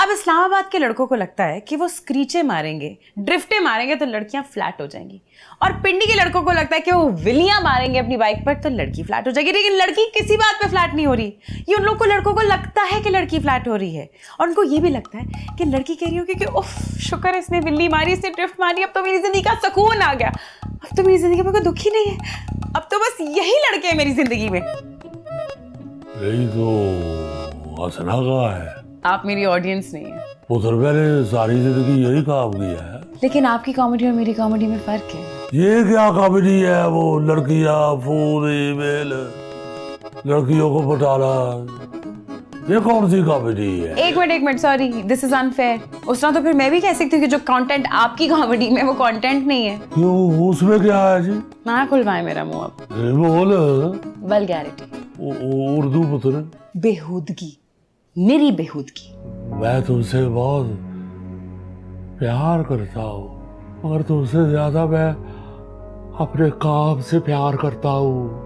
अब इस्लामाबाद के लड़कों को लगता है कि वो स्क्रीचे मारेंगे, ड्रिफ्टे मारेंगे तो लड़कियां फ्लैट हो जाएंगी, और पिंडी के लड़कों को लगता है कि वो विलियां मारेंगे अपनी बाइक पर तो लड़की फ्लैट हो जाएगी। लेकिन लड़की किसी बात पे फ्लैट नहीं हो रही। ये उन लोग को लड़कों को लगता है कि लड़की फ्लैट हो रही है, और उनको ये भी लगता है कि लड़की कह रही होगी कि उफ शुक्र है इसने विल्ली मारी, इसने ड्रिफ्ट मारी, अब तो मेरी जिंदगी का सुकून आ गया, अब तो मेरी जिंदगी में कोई दुख ही नहीं है, अब तो बस यही लड़के हैं मेरी जिंदगी में। यही तो हंसना का है। आप मेरी ऑडियंस नहीं है। उधर मैंने सारी जिंदगी यही काम किया है। लेकिन आपकी कॉमेडी और मेरी कॉमेडी में फर्क है। ये क्या कॉमेडी है? वो लड़कियां फोन ईमेल, लड़कियों को पटाना, ये कौन सी कॉमेडी है? एक minute sorry, this is unfair. उस तरह तो फिर मैं भी कह सकती हूँ कि जो कंटेंट आपकी कॉमेडी में वो कंटेंट नहीं है। क्यों, उसमें क्या है जी? ना खुलवाए मेरा मुंह अब। बोल। वल्गैरिटी, उर्दू पुत्र। बेहूदगी, मेरी बेहूदगी। मैं तुमसे बहुत प्यार करता हूँ, मगर तुमसे ज्यादा मैं अपने काम से प्यार करता हूँ।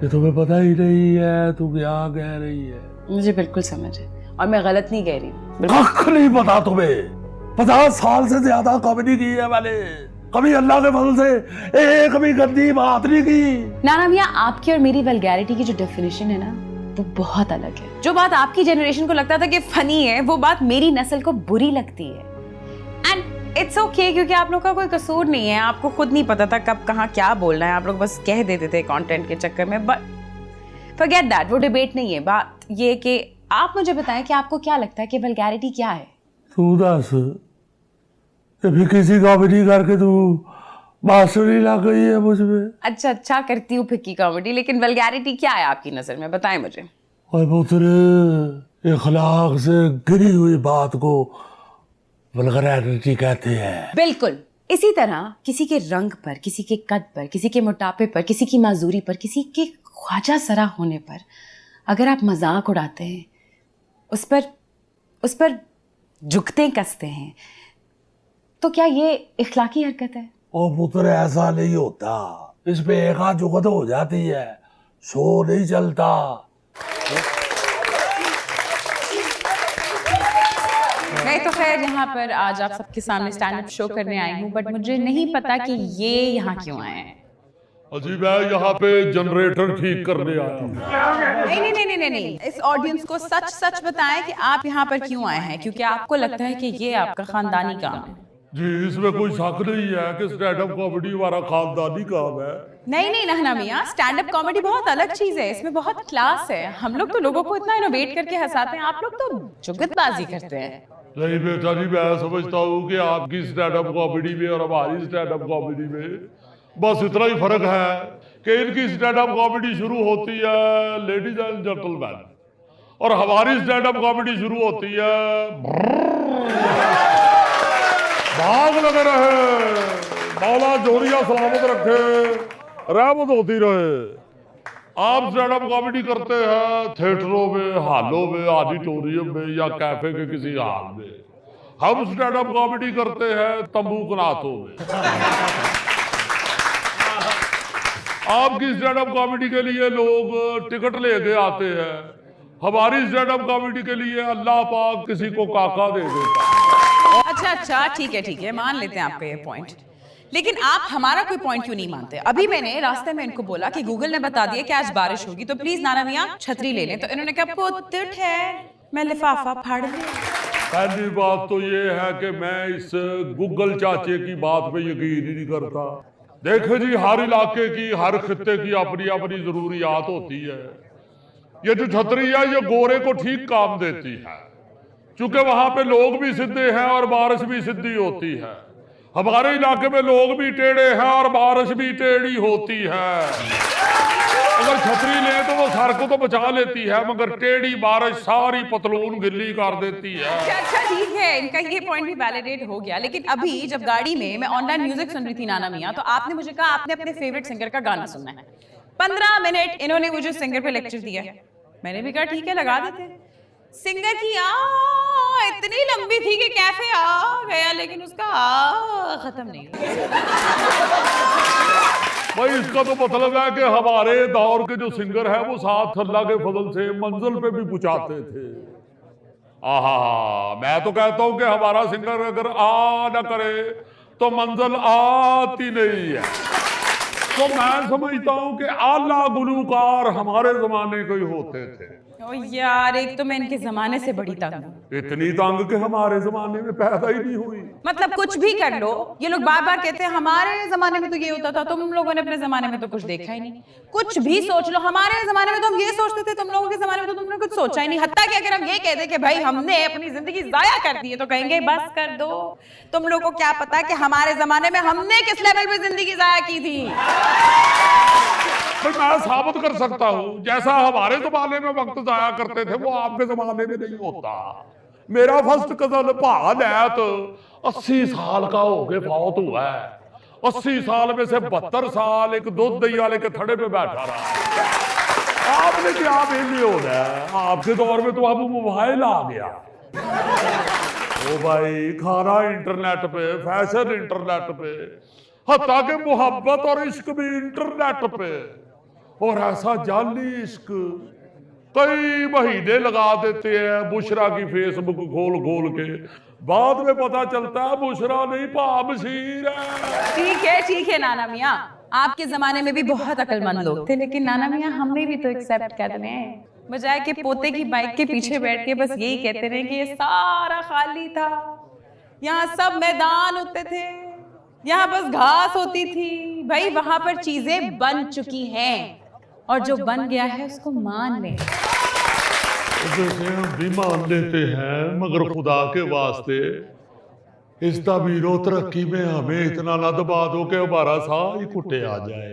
ये तुम्हें पता ही नहीं है तू क्या कह रही है। मुझे बिल्कुल समझ है, और मैं गलत नहीं कह रही हूँ। कख नहीं पता तुम्हें। 50 साल से ज्यादा कॉमेडी की है मैंने, कभी अल्लाह के फजल से एक भी गंदी बात नहीं की। नाना मियाँ, आपकी और मेरी वल्गैरिटी की जो डेफिनेशन है ना, वो बहुत अलग है। जो बात आपकी जनरेशन को लगता था कि फनी है, वो बात मेरी नस्ल को बुरी लगती है। एंड इट्स ओके, क्योंकि आप लोग का कोई कसूर नहीं है। आपको खुद नहीं पता था कब कहाँ क्या बोलना है, आप लोग बस कह देते थे कंटेंट के चक्कर में। बट फॉरगेट दैट, वो डिबेट नहीं है। बात ये कि आप मुझे बताएं कि आपको क्या लगता है कि वल्गैरिटी क्या है। तू दस, फिर किसी कॉमेडी करके तू मास्टरी लग गई है मुझ में। अच्छा करती हूँ फिक्की कॉमेडी, लेकिन वल्गैरिटी क्या है आपकी नजर में, बताएं मुझे। और पुत्र, इखलाक से गिरी हुई बात को वल्गैरिटी कहते हैं। बिल्कुल इसी तरह किसी के रंग पर, किसी के कद पर, किसी के मोटापे पर, किसी की माजूरी पर, किसी के ख्वाजा सरा होने पर अगर आप मजाक उड़ाते हैं, उस पर झुकते कसते हैं, तो क्या ये इखलाकी हरकत है? ओ पुत्र, ऐसा नहीं होता। इस पे एक आध जुगत हो जाती है, शो नहीं चलता। मैं तो खैर यहाँ पर आज आप सबके सामने स्टैंड अप शो करने आई हूँ, बट मुझे नहीं पता कि ये यहाँ क्यों आए हैं। अजी मैं यहाँ पे जनरेटर ठीक करने आया हूँ। नहीं, इस ऑडियंस को सच बताएं कि आप यहाँ पर क्यों आए हैं, क्योंकि आपको लगता है कि ये आपका खानदानी काम है। जी, इसमें कोई शक नहीं है कि स्टैंड अप कॉमेडी हमारा खानदानी काम है। नहीं नहना मियाँ, स्टैंड अप कॉमेडी बहुत अलग चीज है, इसमें बहुत क्लास है। हम लोग तो लोगों को इतना इनोवेट करके हंसाते हैं, आप लोग तो जुगतबाजी करते हैं। नहीं बेटा जी, मैं समझता हूँ कि आपकी स्टैंड अप कॉमेडी में और हमारी स्टैंड अप कॉमेडी में बस इतना ही फर्क है कि इनकी स्टैंड अप कॉमेडी शुरू होती है लेडीज एंड जेंटलमैन, और हमारी स्टैंड अप कॉमेडी शुरू होती है भाग लगे रहे, मौला जोड़िया सलामत रखे, रहमत होती रहे। आप स्टैंड अप कॉमेडी करते हैं थिएटरों में, हॉलों में, ऑडिटोरियम में या कैफे के किसी हॉल में। हम स्टैंड अप कॉमेडी करते हैं तंबू कनातों में। आपकी स्टैंड अप कॉमेडी के लिए लोग टिकट लेके आते हैं, हमारी स्टैंड अप कॉमेडी के लिए अल्लाह पाक किसी को काका दे देता। अच्छा ठीक है, मान लेते हैं आपका ये पॉइंट, लेकिन आप हमारा कोई पॉइंट क्यों नहीं मानते? अभी मैंने रास्ते में इनको बोला कि गूगल ने बता दिया कि आज बारिश होगी, तो प्लीज नाना मियाँ छतरी ले लें, तो इन्होंने कहा पुत्र ठहर, मैं लिफाफा फाड़ दूं। पहली बात तो ये है कि मैं इस गूगल चाचे की बात पे यकीन ही नहीं करता। देखो जी, हर इलाके की, हर खित्ते की अपनी अपनी जरूरियात होती है। ये जो छतरी है ये गोरे को ठीक काम देती है, क्योंकि वहां पे लोग भी सीधे हैं और बारिश भी सीधी होती है। हमारे इलाके में लोग भी टेढ़े हैं और बारिश भी टेढ़ी होती है। अगर छतरी ले तो वो सर को तो बचा लेती है, मगर टेढ़ी बारिश सारी पतलून गिल्ली कर देती है। अच्छा ठीक है, इनका ये पॉइंट भी वैलिडेट हो गया। लेकिन अभी जब गाड़ी में मैं ऑनलाइन म्यूजिक सुन रही थी नाना मियाँ, तो आपने मुझे कहा आपने अपने फेवरेट सिंगर का गाना सुनना है। 15 मिनट इन्होंने मुझे सिंगर पे लेक्चर दिया। मैंने भी कहा ठीक है लगा देते। सिंगर की इतनी लंबी थी कि कैफे आ गया, लेकिन उसका खत्म नहीं हुआ। भाई इसका तो मतलब है कि हमारे दौर के जो सिंगर है वो साथ अल्लाह के फजल से मंजिल पे भी पहुंचाते थे। आहा, मैं तो कहता हूं कि हमारा सिंगर अगर आ ना करे तो मंजिल आती नहीं है। तो मैं समझता हूं कि आला गुलूकार हमारे जमाने के ही होते थे। ओ यार, एक तो मैं इनके जमाने से बड़ी तंग हूं। इतनी तंग के हमारे जमाने में पैदा ही नहीं हुई। मतलब कुछ भी कर लो, ये लोग बार बार कहते हैं हमारे जमाने में तो ये होता था, तुम लोगों ने अपने जमाने में तो कुछ देखा ही नहीं। कुछ भी सोच लो, हमारे जमाने में तो हम ये सोचते थे, तुम लोगों के जमाने में तो तुमने कुछ सोचा ही नहीं। हत्ता कि अगर हम ये कह दें कि भाई हमने अपनी जिंदगी जाया कर दी है, तो कहेंगे बस कर दो, तुम लोगों को क्या पता कि हमारे जमाने में हमने किस लेवल पे जिंदगी जाया की थी। भाई मैं साबित कर सकता हूं, जैसा हमारे जमाने में वक्त जाया करते थे वो आपके जमाने में नहीं होता। मेरा फर्स्ट कजन भाल है तो 80 साल का हो गए फौत हुआ है। 80 साल में से 72 साल एक दूध दही वाले के थड़े पे बैठा रहा। आपने क्या बेली हो गया, आपके दौर में तो अब मोबाइल आ गया। ओ भाई, खाना इंटरनेट पे, फैशन इंटरनेट पे, हत्ता के मोहब्बत और इश्क भी इंटरनेट पे। और ऐसा जाली इश्क कई महीने लगा देते हैं बुशरा की फेसबुक खोल खोल के, बाद में पता चलता है बुशरा नहीं पाबशीर है। ठीक है नाना मियाँ, आपके जमाने में भी बहुत अक्लमंद लोग थे, लेकिन नाना मियाँ हमने भी तो एक्सेप्ट कर रहे हैं। बजाय के पोते की बाइक के पीछे बैठ के बस यही कहते रहे कि ये सारा खाली था, यहाँ सब मैदान होते थे, यहाँ बस घास होती थी। भाई वहां पर चीजें बन चुकी हैं और जो बन गया है उसको मान लें। जैसे हम भी मान लेते हैं, मगर खुदा के वास्ते इस तबीरो तरक्की में हमें इतना ना दबा दो कि हमारा साह ही कुटे आ जाए।